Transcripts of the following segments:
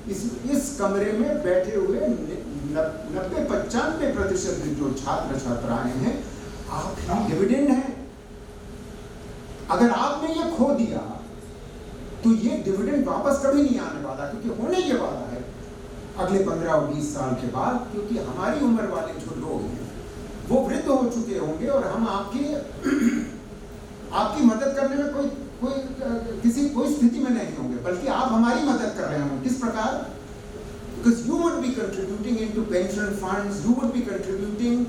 इस कमरे में बैठे हुए 90-95% जो छात्र छात्राएं हैं, आप ही डिविडेंड हैं। अगर आपने ये खो दिया तो ये डिविडेंड वापस कभी नहीं आने वाला, क्योंकि होने ये वाला है अगले 15 और 20 साल के बाद, क्योंकि हमारी उम्र वाले जो लोग हैं वो वृद्ध हो चुके होंगे और हम आपकी मदद करने में कोई स्थिति में नहीं होंगे, बल्कि आप हमारी मदद कर रहे होंगे। किस प्रकार? Because you would be contributing into pension funds, you would be contributing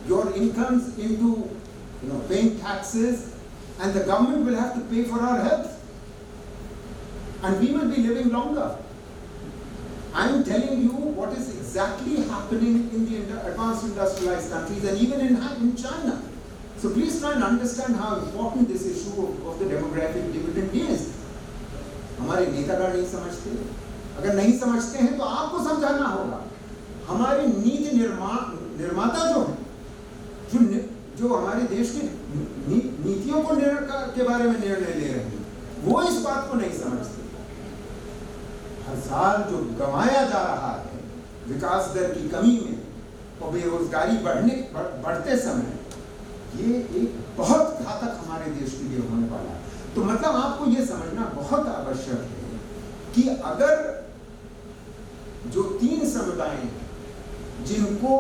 your incomes into, paying taxes, and the government will have to pay for our health, and we will be living longer. I am telling you what is exactly happening in the advanced industrialized countries and even in China. So please try and understand how important this issue of the demographic dividend is. हमारे नेतागण नहीं समझते। अगर नहीं समझते हैं तो आपको समझाना होगा। हमारे नीति निर्माता जो हैं, जो हमारे देश की नीतियों को के बारे में निर्णय ले रहे हैं, वो इस बात को नहीं समझते। हर साल जो गंवाया जा रहा है विकास दर की कमी में और बेरोजगारी बढ़ते समय, ये एक बहुत घातक हमारे देश के लिए होने वाला है। तो मतलब आपको ये समझना बहुत आवश्यक है कि अगर जो 3 समुदाय हैं जिनको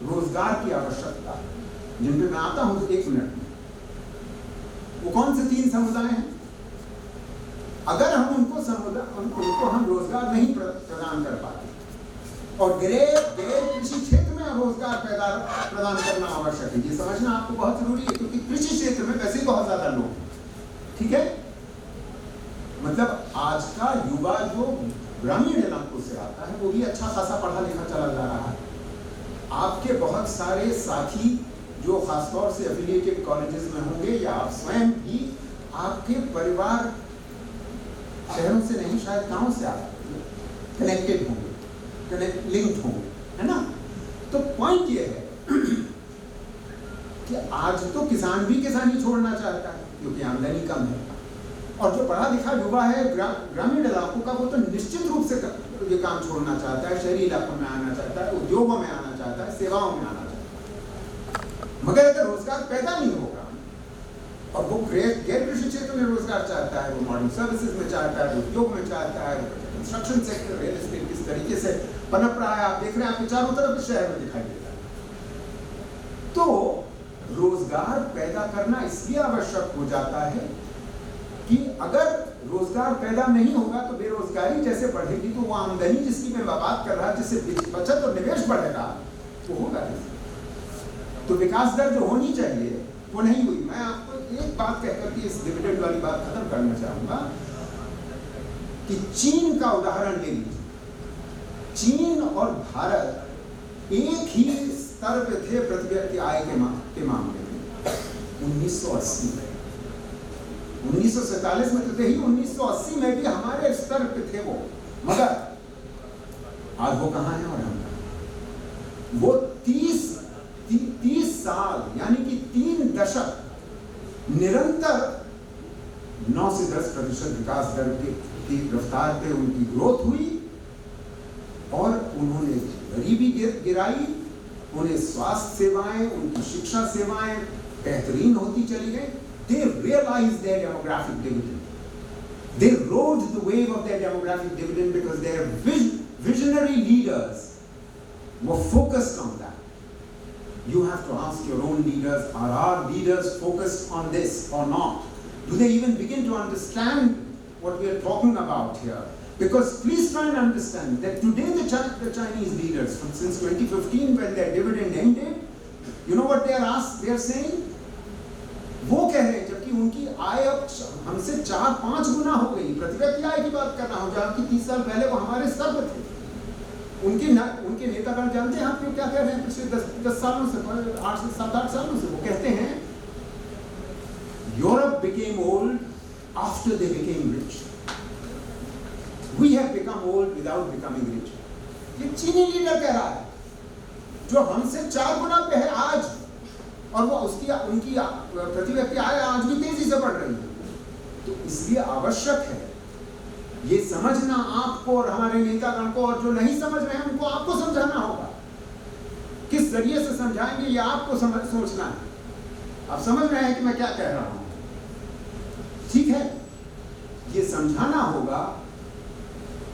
रोजगार की आवश्यकता है, जिन पे मैं आता हूं 1 मिनट में, वो कौन से 3 समुदाय हैं? अगर हम उनको हम रोजगार नहीं प्रदान कर पाते और गैर कृषि क्षेत्र में रोजगार प्रदान करना आवश्यक है, ये समझना आपको बहुत जरूरी है, क्योंकि कृषि क्षेत्र में वैसे ही बहुत ज्यादा लोग हैं। ठीक है? मतलब आज का युवा जो ग्रामीण इलाकों से आता है वो भी अच्छा खासा पढ़ा लिखा चला जा रहा है। आपके बहुत सारे साथी जो खासतौर से एफिलिएटेड कॉलेजेस में होंगे, या आप स्वयं भी, आपके परिवार शहरों से नहीं, शायद गांव से आते कनेक्टेड होंगे, लिंक्ड होंगे, है ना? तो पॉइंट ये है कि आज तो किसान भी किसानी छोड़ना चाहता है क्योंकि आमदनी कम है, और जो पढ़ा लिखा युवा है ग्रामीण इलाकों का, वो तो निश्चित रूप से ये काम छोड़ना चाहता है, शहरी इलाकों में आना चाहता है, उद्योगों में आना चाहता है, सेवाओं में आना चाहता है। मगर अगर रोजगार पैदा नहीं होगा और वो गैर कृषि क्षेत्र में रोजगार चाहता है, वो मॉडर्न सर्विसेज में चाहता है, उद्योग में चाहता है, कंस्ट्रक्शन सेक्टर, रियल एस्टेट किस तरीके से पनप रहा है, आप देख रहे हैं, आपके चारों तरफ शहर में दिखाई देता है। तो रोजगार पैदा करना इसलिए आवश्यक हो जाता है कि अगर रोजगार पैदा नहीं होगा तो बेरोजगारी जैसे बढ़ेगी, तो वो आमदनी जिसकी मैं बात कर रहा, जिससे बचत और निवेश बढ़ेगा, वो होगा नहीं। तो विकास दर जो होनी चाहिए वो नहीं हुई। मैं आपको एक बात कहकर के इस डिविडेंड वाली बात खत्म करना चाहूंगा कि चीन का उदाहरण ले लीजिए। चीन और भारत एक ही स्तर पे थे प्रति व्यक्ति आय के मामले में 1980 में। 1947 में तो थे ही, 1980 में भी हमारे स्तर पे थे वो, मगर आज वो कहां है और हम कहां? वो 30 साल यानी कि 3 दशक निरंतर 9 से 10% विकास दर की रफ्तार पे उनकी ग्रोथ हुई, और उन्होंने गरीबी गिराई, उन्हें स्वास्थ्य सेवाएं, उनकी शिक्षा सेवाएं बेहतरीन होती चली गई। They realized their demographic dividend. They rode the wave of their demographic dividend because their visionary leaders were focused on that. You have to ask your own leaders, are our leaders focused on this or not? Do they even begin to understand what we are talking about here? Because please try and understand that today the Chinese leaders, since 2015 when their dividend ended, you know what they are saying? वो कह रहे हैं जबकि उनकी आय अब हमसे 4-5 गुना हो गई, प्रति व्यक्ति आय की बात कर रहा हूं, जबकि 30 साल पहले वो हमारे स्तर पर थे। उनके नेतागण जानते हैं आप क्या कह रहे हैं? पिछले 10 सालों से, 7-8 सालों से वो कहते हैं Europe became old after they became rich. We have become old without becoming rich. ये चीनी लीडर कह रहा है, जो हमसे 4 गुना पे है आज, और वो उनकी प्रति व्यक्ति आय आज भी तेजी से बढ़ रही है। तो इसलिए आवश्यक है ये समझना आपको और हमारे नेतागण को, और जो नहीं समझ रहे हैं उनको आपको समझाना होगा। किस जरिए से समझाएंगे ये आपको सोचना है। आप समझ रहे हैं कि मैं क्या कह रहा हूं? ठीक है, ये समझाना होगा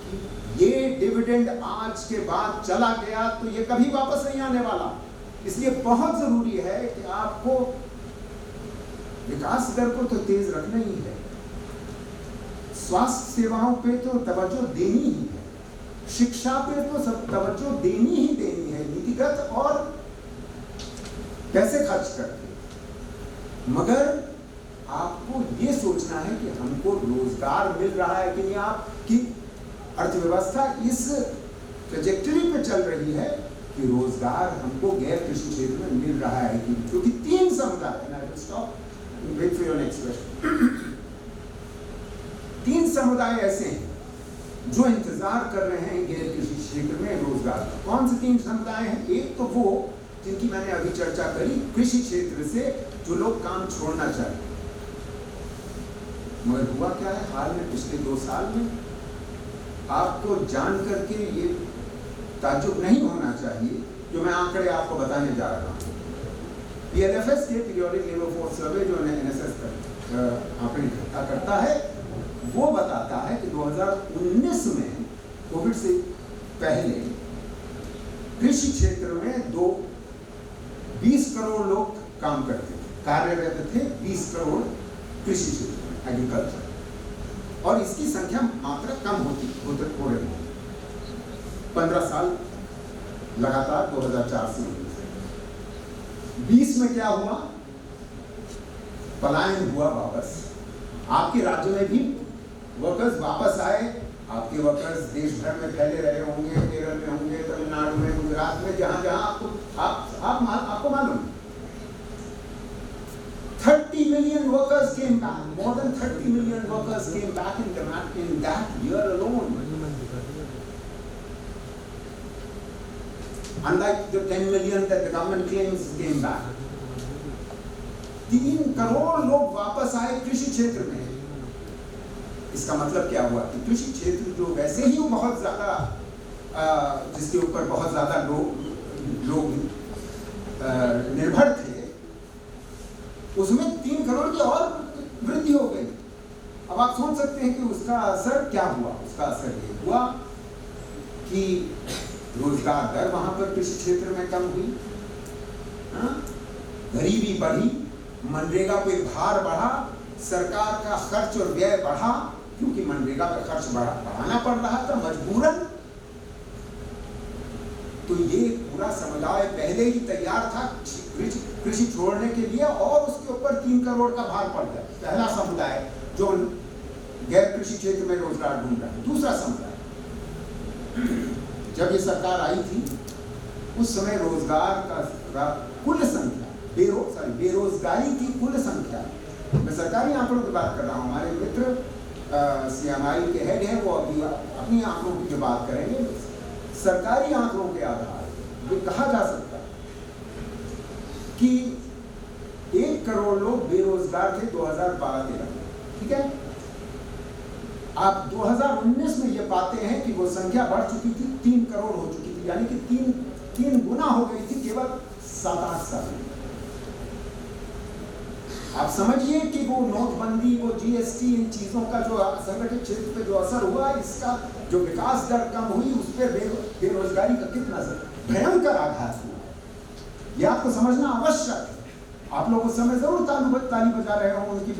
कि ये डिविडेंड आज के बाद चला गया तो ये कभी वापस नहीं आने वाला। इसलिए बहुत जरूरी है कि आपको विकास दर को तो तेज रखना ही है, स्वास्थ्य सेवाओं पे तो तवज्जो देनी ही है, शिक्षा पे तो सब तवज्जो देनी ही देनी है, नीतिगत और पैसे खर्च करके। मगर आपको ये सोचना है कि हमको रोजगार मिल रहा है कि नहीं, आपकी अर्थव्यवस्था इस ट्रेजेक्टरी पे चल रही है कि रोजगार हमको गैर कृषि क्षेत्र में मिल रहा है कि, क्योंकि 3 समुदाय ऐसे हैं जो इंतजार कर रहे हैं गैर कृषि क्षेत्र में रोजगार का। कौन से 3 समुदाय हैं? एक तो वो जिनकी मैंने अभी चर्चा करी, कृषि क्षेत्र से जो लोग काम छोड़ना चाहते। मगर हुआ क्या है हाल में, पिछले 2 साल में, आपको जान करके ये ताज्जुब नहीं होना चाहिए जो मैं आंकड़े आपको बताने जा रहा हूँ। PLFS के पीरियोडिक लेबर फोर्स सर्वे जो NSS आंकड़े इकट्ठा करता है, वो बताता है कि 2019 में कोविड से पहले कृषि क्षेत्र में 20 करोड़ लोग काम करते थे, कार्यरत थे 20 करोड़ कृषि क्षेत्र में, एग्रीकल्चर, और इसकी संख्या मात्रा कम हो रही है 15 साल लगातार 2004 से 20 में क्या हुआ? पलायन हुआ वापस। आपके राज्य में भी वर्कर्स वापस आए। आपके वर्कर्स देश भर में फैले रहे होंगे, केरल में होंगे, तमिलनाडु में, गुजरात में, जहां जहां आपको मालूम। 30 million workers came back. More than 30 million workers came back in that year alone. Unlike the 10 million that the government claims came back. 3 crore लोग वापस आए कृषि क्षेत्र में। इसका मतलब क्या हुआ कि कृषि क्षेत्र जो वैसे ही बहुत ज्यादा, जिसके ऊपर बहुत ज्यादा लोग निर्भर थे, उसमें 3 करोड़ की और वृद्धि हो गई। अब आप सोच सकते हैं कि उसका असर क्या हुआ। उसका असर ये हुआ कि रोजगार दर वहां पर कृषि क्षेत्र में कम हुई, गरीबी बढ़ी, मनरेगा पे भार बढ़ा, सरकार का खर्च और व्यय बढ़ा, क्योंकि मनरेगा का खर्च बढ़ाना पड़ रहा था मजबूरन। तो ये पूरा समुदाय पहले ही तैयार था कृषि छोड़ने के लिए, और उसके ऊपर 3 करोड़ का भार पड़ गया। पहला समुदाय जो गैर कृषि क्षेत्र में रोजगार ढूंढ रहा है। दूसरा समुदाय, जब ये सरकार आई थी उस समय रोजगार का कुल संख्या, बेरोजगारी की कुल संख्या, मैं सरकारी आंकड़ों की बात कर रहा हूँ, हमारे मित्र CMI के हेड हैं, वो अभी अपनी आंकड़ों की जो बात करेंगे, सरकारी आंकड़ों के आधार ये कहा जा सकता है कि 1 करोड़ लोग बेरोजगार थे 2012-13 में। ठीक है, आप 2019 में ये पाते हैं कि वो संख्या बढ़ चुकी थी, 3 करोड़ हो चुकी थी, यानी कि 3 गुना हो गई थी केवल 7-8 साल में। आप समझिए कि वो नोटबंदी, वो GST, इन चीजों का जो असंगठित क्षेत्र पे जो असर हुआ, इसका जो विकास दर कम हुई, उस पर बेरोजगारी का कितना भयंकर आघात हुआ। ये आपको समझना आवश्यक है। आप लोग उस समय जरूर ताली बजा रहे हो उनकी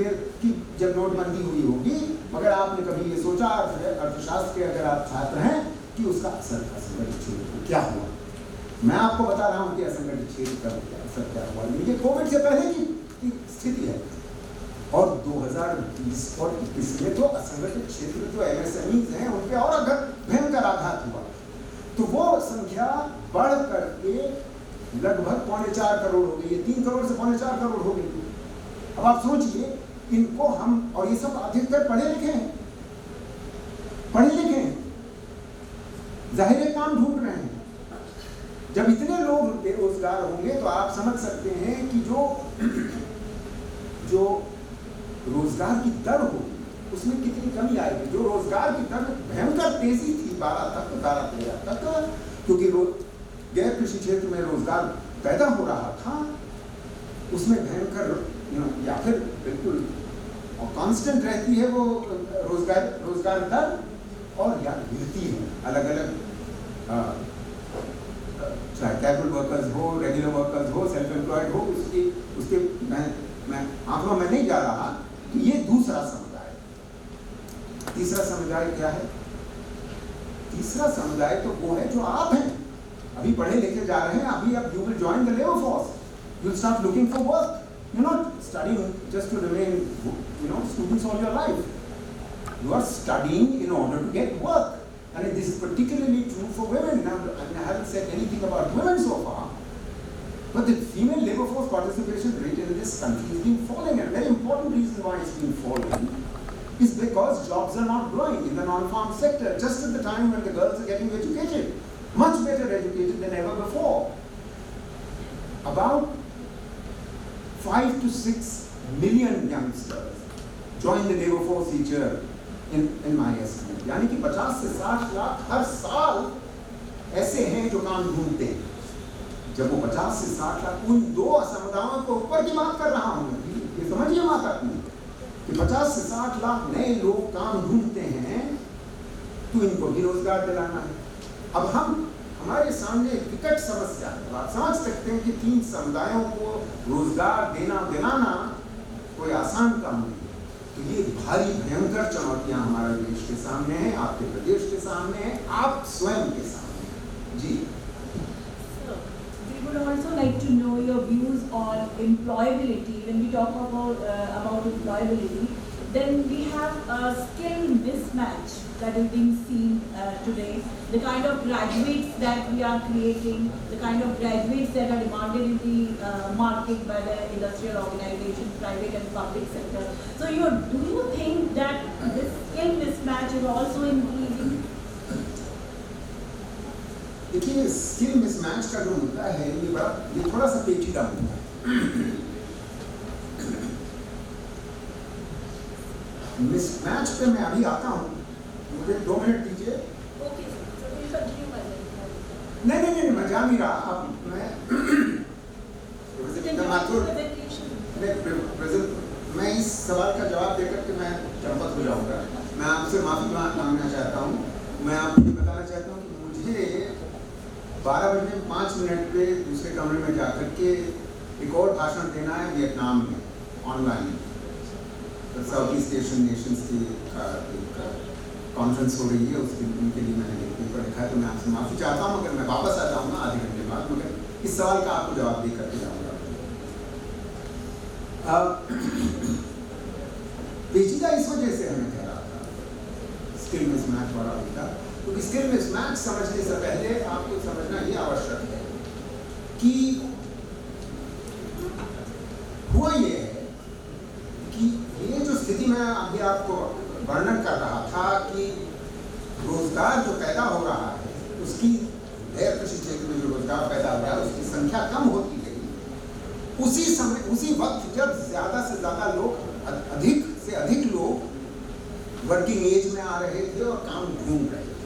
जब नोटबंदी हुई होगी, मगर आपने कभी ये सोचा, अर्थशास्त्र के अगर आप छात्र हैं, कि उसका असर असंगठित क्षेत्र पर क्या हुआ। मैं आपको बता रहा हूँ कि असंगठित क्षेत्र का असर क्या हुआ। ये कोविड से पहले की स्थिति है, और 2020 और 21 में तो असंगठित क्षेत्र जो MSMEs हैं उन पे और भयंकर आघात हुआ। तो वो संख्या बढ़ करके लगभग 3.25 करोड़ हो गई है, 3 करोड़ से 3.25 करोड़ हो गई। अब आप सोचिए, इनको हम, और ये सब अधिकतर पढ़े लिखे हैं, जाहिर काम ढूंढ रहे हैं। जब इतने लोग बेरोजगार होंगे तो आप समझ सकते हैं कि जो रोजगार की दर होगी उसमें कितनी कमी आएगी। जो रोजगार की तरफ भयंकर तेजी थी 12-13 तक, क्योंकि गैर कृषि क्षेत्र में रोजगार पैदा हो रहा था, उसमें भयंकर या फिर बिल्कुल कांस्टेंट रहती है वो रोजगार दर, और या गिरती है अलग अलग, चाहे कैजुअल वर्कर्स हो, रेगुलर वर्कर्स हो, सेल्फ एम्प्लॉयड हो, उसके मैं आंकड़ों में नहीं जा रहा कि ये दूसरा समुदाय। तीसरा समुदाय क्या है? तीसरा समुदाय तो वो है जो आप हैं, अभी पढ़े लिखे जा रहे हैं, अभी आप you will join the labour force, you will start looking for work, you not studying just to remain students all your life, you are studying in order to get work. And this is particularly true for women. Now, I haven't said anything about women so far, but the female labor force participation rate in this country has been falling. And a very important reason why it's been falling is because jobs are not growing in the non-farm sector, just at the time when the girls are getting educated, much better educated than ever before. About 5 to 6 million youngsters join the labor force each year. In my estimate, यानी कि 50 से 60 लाख हर साल ऐसे हैं जो काम ढूंढते हैं। जब वो 50 से 60 लाख, उन दो समुदायों को ऊपर की बात कर रहा हूँ, ये समझिए बात अपनी, कि 50 से 60 लाख नए लोग काम ढूंढते हैं, तो इनको भी रोजगार दिलाना है। अब हमारे सामने एक विकट समस्या है। आप समझ सकते हैं कि 3 समुदायों को रोजगार दिलाना कोई आसान काम नहीं। तो ये भारी भयंकर चुनौतियां हमारे देश के सामने हैं, आपके प्रदेश के सामने हैं, आप स्वयं के सामने हैं। जी। We would also like to know your views on employability. When we talk about employability, then we have a skill mismatch that is being seen today. The kind of graduates that we are creating, the kind of graduates that are demanded in the market by the industrial organizations, private and public sector. So do you think that this skill mismatch is also increasing? देखिए, skill mismatch का जो मुद्दा है ये थोड़ा सा पेचीदा मुद्दा है। मिसमैच पे मैं अभी आता हूँ, मुझे 2 मिनट दीजिए। नहीं, मैं जा नहीं रहा। अब मैं इस सवाल का जवाब देकर के मैं चंपत हो जाऊंगा। मैं आपसे माफी मांगना चाहता हूँ। मैं आपको बताना चाहता हूँ कि मुझे 12 बजे 5 मिनट पे दूसरे कमरे में जाकर के एक और भाषण देना है वियतनाम में, online. South east Asian Nations की कॉन्फ्रेंस हो रही है, उनके लिए मैंने एक पेपर लिखा है। तो मैं आपसे माफ़ी चाहता हूँ, मगर मैं वापस आ जाऊँगा आधे घंटे बाद, मगर इस सवाल का आपको जवाब दे करके जाऊँगा। पेचीदा इस वजह से हमें कह रहा था स्किल मिसमैच वाला होता, क्योंकि स्किल मिसमैच समझने से पहले आपको समझना ये आवश्यक है कि हुआ ये है कि ये जो स्थिति मैं अभी आपको वर्णन कर रहा था कि रोजगार जो पैदा हो रहा है, उसकी गैर कृषि क्षेत्र में जो रोजगार पैदा हो रहा है उसकी संख्या कम होती गई। उसी वक्त जब ज्यादा से ज्यादा लोग, अधिक से अधिक लोग वर्किंग एज में आ रहे थे और काम ढूंढ रहे थे।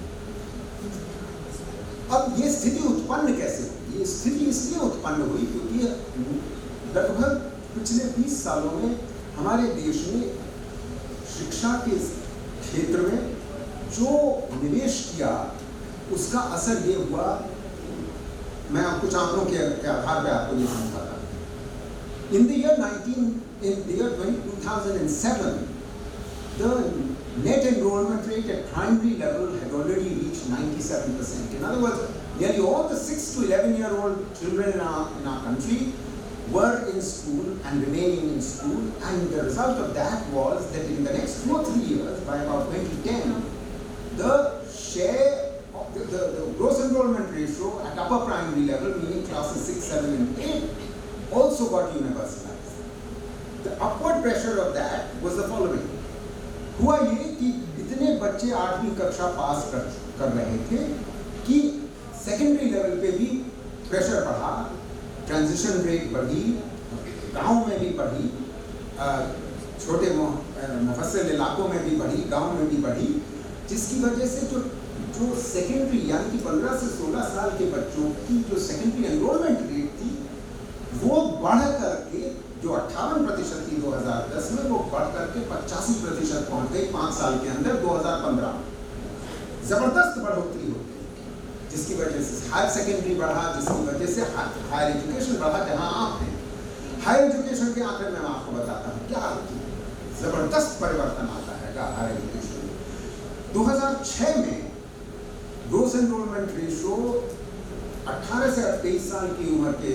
अब ये स्थिति उत्पन्न कैसे हुई? ये स्थिति इसलिए उत्पन्न हुई क्योंकि लगभग पिछले 20 सालों में हमारे देश में शिक्षा के क्षेत्र में जो निवेश किया उसका असर ये हुआ। मैं कुछ आंकड़ों के आधार पर आपको ये समझाता हूँ। In the year 2007, the net enrollment rate at primary level had already reached 97%. In other words, nearly all the 6 to 11-year-old children in our country were in school and remaining in school, and the result of that was that in the next 2 or 3 years, by about 2010, the share of the gross enrollment ratio at upper primary level, meaning classes 6, 7 and 8, also got universalized. The upward pressure of that was the following. हुआ ये कि इतने बच्चे 8वीं कक्षा पास कर रहे थे कि सेकेंडरी लेवल पे भी प्रेशर बढ़ा, ट्रांजिशन रेट बढ़ी, गांव में भी बढ़ी, छोटे मुफस्सिल इलाकों में भी बढ़ी, गांव में भी बढ़ी, जिसकी वजह से जो सेकेंडरी यानी कि 15 से 16 साल के बच्चों की जो सेकेंडरी एनरोलमेंट रेट थी वो बढ़ करके जो 58% थी 2010 में, वो बढ़ करके 85% पहुंच गई 5 साल के अंदर 2015 में। जबरदस्त बढ़ोतरी हो गई, जिसकी वजह से हायर सेकेंडरी बढ़ा, जिसकी वजह से हायर एजुकेशन बढ़ा। जहां आप हैं हायर एजुकेशन के आखिर में मैं आपको बताता हूँ क्या जबरदस्त परिवर्तन आता है हायर एजुकेशन में। 2006 में ग्रोस एनरोलमेंट रेशो 18 से 23 साल की उम्र के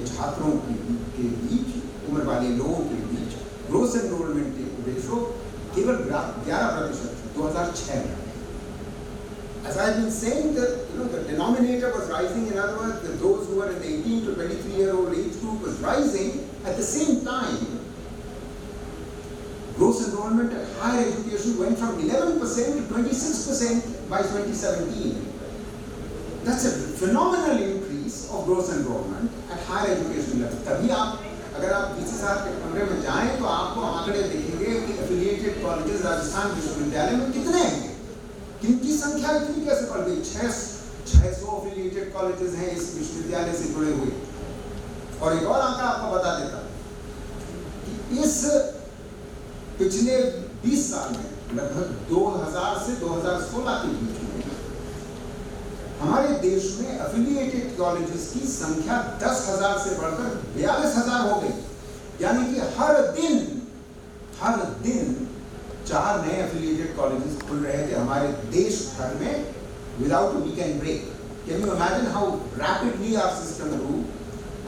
छात्रों के बीच, उम्र वाले लोगों के बीच ग्रोस एनरोलमेंट रेशो केवल 11% था 2006 में। As I have been saying, the denominator was rising. In other words, those who were in the 18 to 23-year-old age group was rising. At the same time, gross enrollment at higher education went from 11% to 26% by 2017. That's a phenomenal increase of gross enrollment at higher education level. तभी आप अगर आप BCSR के कमरे में जाएं तो आपको आंकड़े दिखेंगे कि एफिलिएटेड कॉलेजेस राजस्थान विश्वविद्यालय में कितने हैं, किनकी संख्या इतनी कैसे बढ़ गई। 600 एफिलिएटेड कॉलेजेस हैं इस विश्वविद्यालय से जुड़े हुए। और एक और आंकड़ा आपको बता देता कि इस पिछले 20 साल में लगभग 2000 से 2016 के बीच में हमारे देश में एफिलिएटेड कॉलेजेस की संख्या 10,000 से बढ़कर 42,000 हो गई। यानी कि हर दिन 4 नए एफिलिएटेड कॉलेजेस खुल रहे थे हमारे देश भर में without a weekend break. Can you imagine how rapidly our system grew?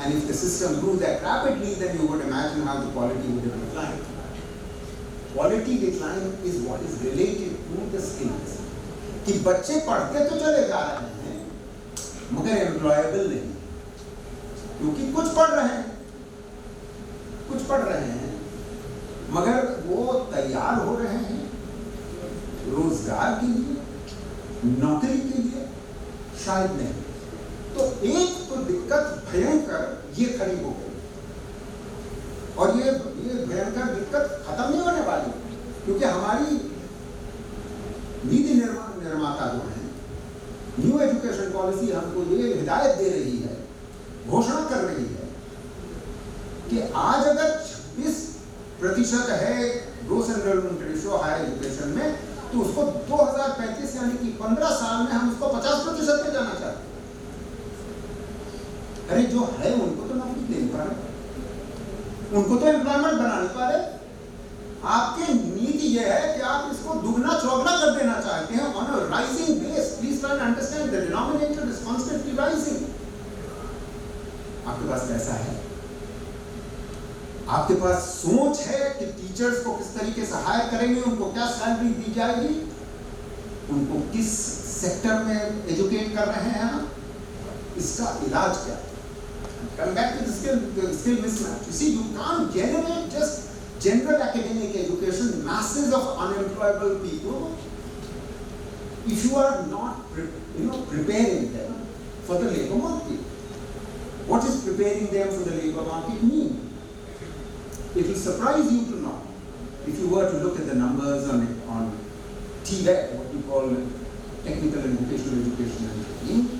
And if the system grew that rapidly, then you would imagine how the quality would have declined. Quality decline is what is related to the skills. कि बच्चे पढ़ते तो चले जा रहे हैं मगर employable नहीं, क्योंकि कुछ पढ़ रहे हैं मगर वो तैयार हो रहे हैं रोजगार के लिए, नौकरी के लिए शायद नहीं। तो एक तो दिक्कत भयंकर ये खड़ी हो गई और ये भयंकर दिक्कत खत्म नहीं होने वाली, क्योंकि हमारी नीति निर्माता जो है न्यू एजुकेशन पॉलिसी हमको ये हिदायत दे रही है, घोषणा कर रही है कि आज अगर 26% है gross enrolment ratio higher education में, तो उसको 2035 यानी कि 15 साल में हम उसको 50% पे जाना चाहते हैं। अरे जो है उनको तो नौकरी दे नहीं पा रहे, उनको तो एम्प्लॉयमेंट बना नहीं पा रहे। आपकी नीति यह है कि आप इसको दुगना चौगना कर देना चाहते हैं on a rising base. Please try to understand the denominator is constantly rising. आपके पास पैसा है, आपके पास सोच है कि टीचर्स को किस तरीके से हायर करेंगे, उनको क्या सैलरी दी जाएगी, उनको किस सेक्टर में एजुकेट कर रहे हैं, इसका इलाज क्या है। Come back to the skill mismatch. You see, you can't generate just general academic education, masses of unemployable people, if you are not preparing them for the labor market. What is preparing them for the labor market mean? It will surprise you to know, if you were to look at the numbers on TVET, what we call technical and vocational education and training,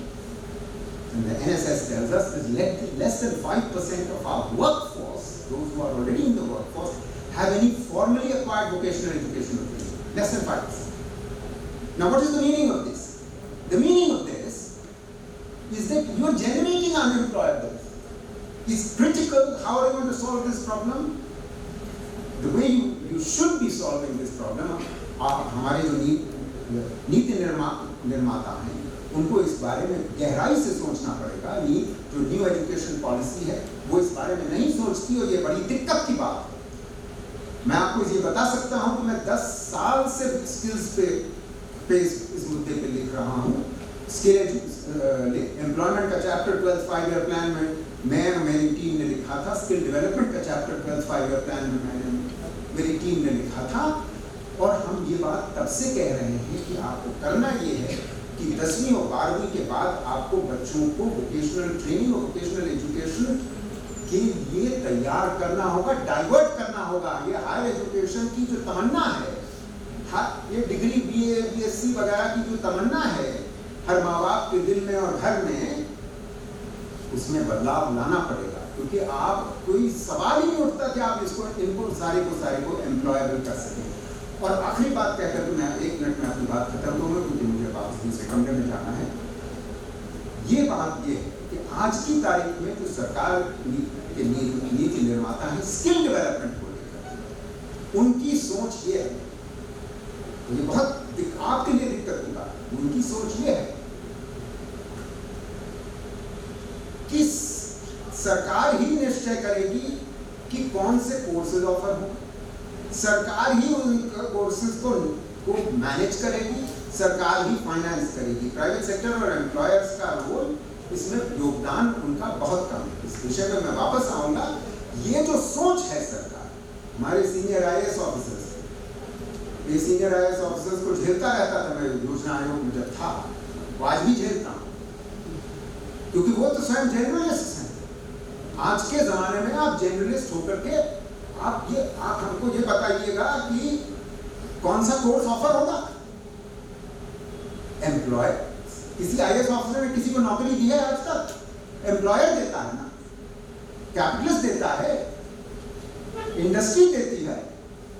and the NSS tells us that less than 5% of our workforce, those who are already in the workforce, have any formally acquired vocational education or training. Less than 5%. Now what is the meaning of this? The meaning of this is that you are generating unemployables. It's critical. How are you going to solve this problem? The way you should be solving this problem, हमारे जो नीति निर्माता हैं उनको इस बारे में गहराई से सोचना पड़ेगा। जो न्यू एजुकेशन पॉलिसी है वो इस बारे में नहीं सोचती और ये बड़ी दिक्कत की बात है। मैं आपको ये बता सकता हूँ कि मैं 10 साल से स्किल्स पे इस मुद्दे पे लिख रहा हूँ। स्किल एम्प्लॉयमेंट का चैप्टर 12th 5-year प्लान में मैं और मेरी टीम ने लिखा था। स्किल डेवलपमेंट का चैप्टर 12th 5-year प्लान में मेरी टीम ने लिखा था। और हम ये बात तब से कह रहे हैं कि आपको करना ये है कि 10वीं और 12वीं के बाद आपको बच्चों को वोकेशनल ट्रेनिंग और वोकेशनल एजुकेशन के लिए तैयार करना होगा, डाइवर्ट करना होगा। ये हायर एजुकेशन की जो तमन्ना है, ये डिग्री BA BSc वगैरह की जो तमन्ना है हर माँ बाप के दिल में और घर में, उसमें बदलाव लाना पड़ेगा। क्योंकि आप कोई सवाल ही नहीं उठता कि आप इनको सारे को एम्प्लॉयबल कर सकें। और आखिरी बात कहकर तो मैं 1 मिनट में अपनी बात खत्म करूँगा, क्योंकि मुझे वापस दूसरे कमरे में जाना है। ये बात ये है कि आज की तारीख में जो सरकार के नीति निर्माता है स्किल डेवलपमेंट को लेकर, उनकी सोच ये है, तो ये बहुत आपके लिए दिक्कत की बात, उनकी सोच ये है कि सरकार ही निश्चय करेगी कि कौन से कोर्सेज ऑफर हो, सरकार ही उन कोर्सेज को मैनेज करेगी, सरकार ही फाइनेंस करेगी। प्राइवेट सेक्टर और एम्प्लॉयर्स का रोल इसमें योगदान उनका बहुत कम है। इस विषय में मैं वापस आऊंगा। ये जो सोच है सरकार, हमारे सीनियर IAS ऑफिसर्स, ये सीनियर IAS ऑफिसर्स को झेलता रहता था मैं योजना आयोग में जब था, वो आज भी झेलता हूँ, क्योंकि वो तो स्वयं जर्नलिस्ट हैं। आज के जमाने में आप जर्नलिस्ट होकर के आप हमको ये बताइएगा कि कौन सा कोर्स ऑफर होगा। एम्प्लॉय, किसी IAS ऑफिसर ने किसी को नौकरी दी है आज तक? एम्प्लॉयर देता है ना, कैपिटलिस्ट देता है, इंडस्ट्री देती है।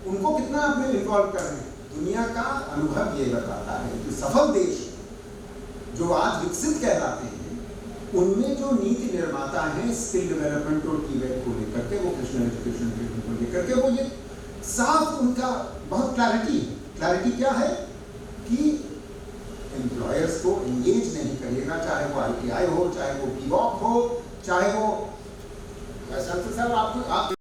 उनको कितना अपने इन्वॉल्व कर रहे हैं? दुनिया का अनुभव ये बताता है कि सफल देश जो आज विकसित कहलाते हैं, उनमें जो नीति निर्माता हैं स्किल डेवलपमेंट और TVET को लेकर के, वोकेशनल एजुकेशन को लेकर के, वो ये साफ उनका बहुत क्लैरिटी क्या है कि एम्प्लॉयर्स को एंगेज नहीं करिएगा, चाहे वो ITI हो, चाहे वो BVOC हो, चाहे वो साहब आप